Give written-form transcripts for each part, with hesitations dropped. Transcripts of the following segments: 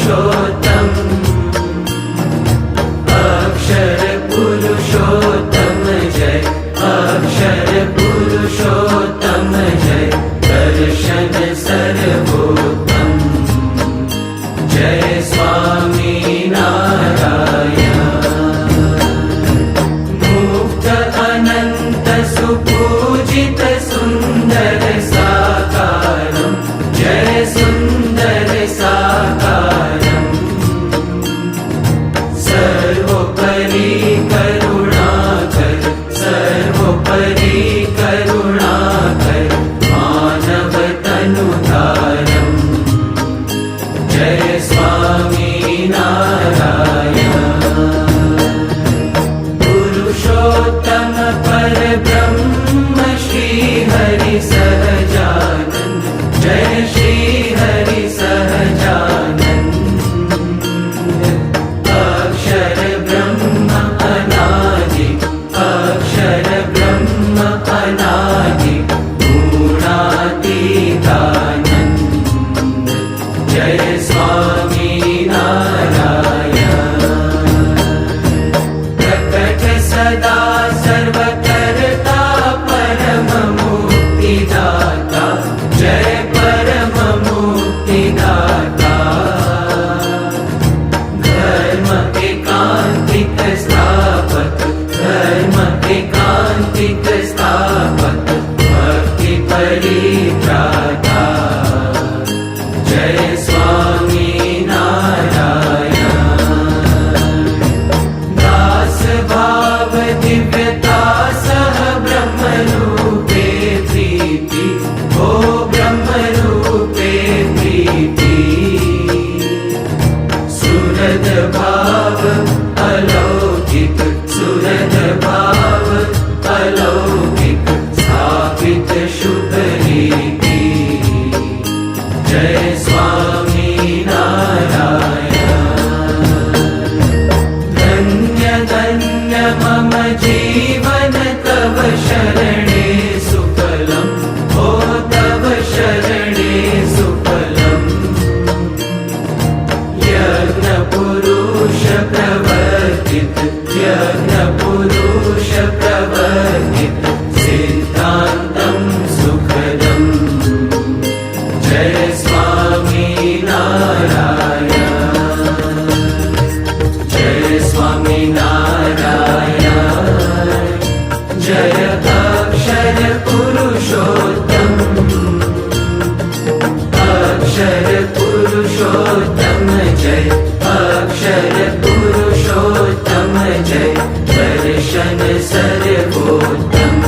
पुरुषोत्तम अक्षर पुरुषोत्तम जय अक्षर पुरुषोत्तम जय दर्शन सर्वोत्तम जय स्वामी नारायण मुक्त अनंत सुपूजित सुंदर साकारम जय सुंदर साकारम सर्वोपरि करुणाकर सर्वोपरि करुणाकर मानव तनुधारम जय स्वामी नारायण पुरुषोत्तम परब्रह्म श्री हरि सहजानंद जय श्री हरि सहजानंद अक्षर ब्रह्म अनादि अक्षर ब्रह्म अनादि गुणातीतानंद जय स्वामी नारायण प्रकट सदा सर्वकर्ता परम मुक्तिदाता जय परम मुक्तिदाता धर्म एकांतिक स्थापक धर्म एकांतिक स्थापक भक्ति परित्राता जय स्वामी नारायण दास भाव दिव्यता सह ब्रह्म रूपे प्रीति ओ ब्रह्म रूपे प्रीति सुरद भाव अलौकिक सुरद भाव अलौकिक स्थापित शुभ रीति जय स्वामी नारायण धन्य धन्य मम जीवन तव शरणे सुफलम ओ तव शरणे सुफलम यज्ञ पुरुष प्रवर्तित यज्ञ पुरुष प्रवर्तित सिद्धांतं सुखदम जय स्वामी नारायण जय स्वामी नारायण जय अक्षर पुरुषोत्तम अक्षर पुरुषोत्तम जय अक्षर पुरुषोत्तम जय दर्शन सर्वोत्तम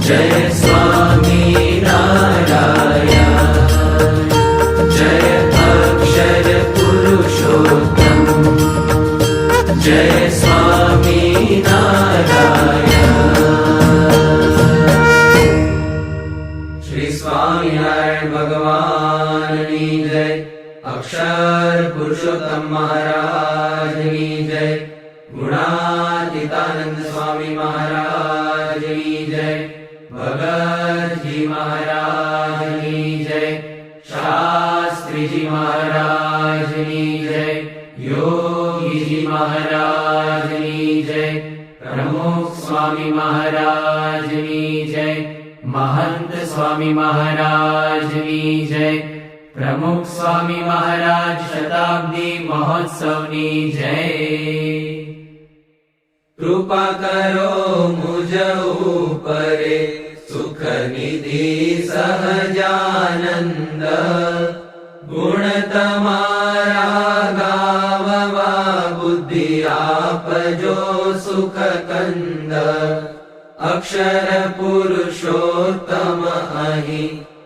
जय स्वामी नारायण जय अक्षर पुरुषोत्तम जय स्वामी नारायण श्री स्वामिनारायण भगवान की जय अक्षर पुरुषोत्तम महाराज की जय गुणातीतानंद स्वामी महाराज की जय भगत जी महाराज की जय शास्त्री जी महाराज की जय योगी जी महाराज की जय प्रमुख स्वामी महाराज की जय महंत स्वामी महाराज की जय प्रमुख स्वामी महाराज शताब्दी महोत्सव की जय कृपा करो मुझ ऊपरे सुख निधि सहजानंद गुण तमारा गाववा बुद्धि आप जो सुख कंद अक्षर पुरुषोत्तम अहि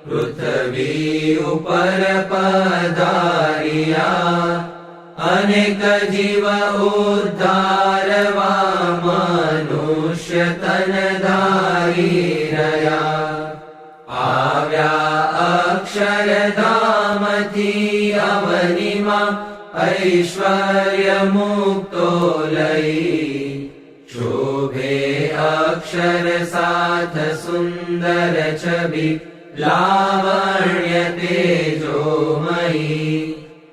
पृथ्वी उपर पधारिया अनेक जीव उद्धारवा मनुष्य तन धारी रया आव्या अक्षरधाम थी अवनिमा ऐश्वर्य मुक्तो लई शोभे अक्षर साथ सुंदर छवि लावण्य तेजोमयी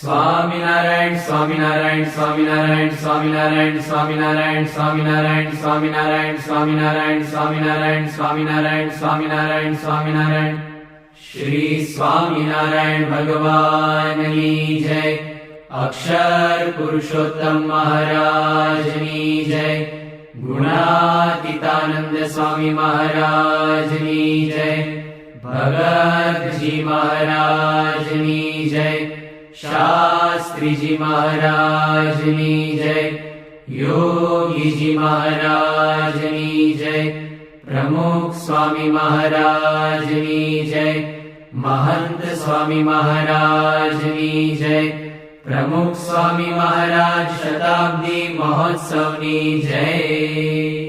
સ્વામિનારાયણ સ્વામિનારાયણ સ્વામિનારાયણ સ્વામિનારાયણ સ્વામિનારાયણ સ્વામિનારાયણ સ્વામિનારાયણ સ્વામિનારાયણ સ્વામિનારાયણ સ્વામિનારાયણ સ્વામિનારાયણ સ્વામિનારાયણ શ્રી સ્વામિનારાયણ ભગવાનની જય. અક્ષર પુરુષોત્તમ મહારાજની જય. ગુણાતીતાનંદ સ્વામી મહારાજની જય. ભગતજી મહારાજની જય. શાસ્ત્રીજી મહારાજની જય. યોગીજી મહારાજની જય. પ્રમુખ સ્વામી મહારાજની જય. મહંત સ્વામી મહારાજની જય. પ્રમુખ સ્વામી મહારાજ શતાબ્દી મહોત્સવની જય.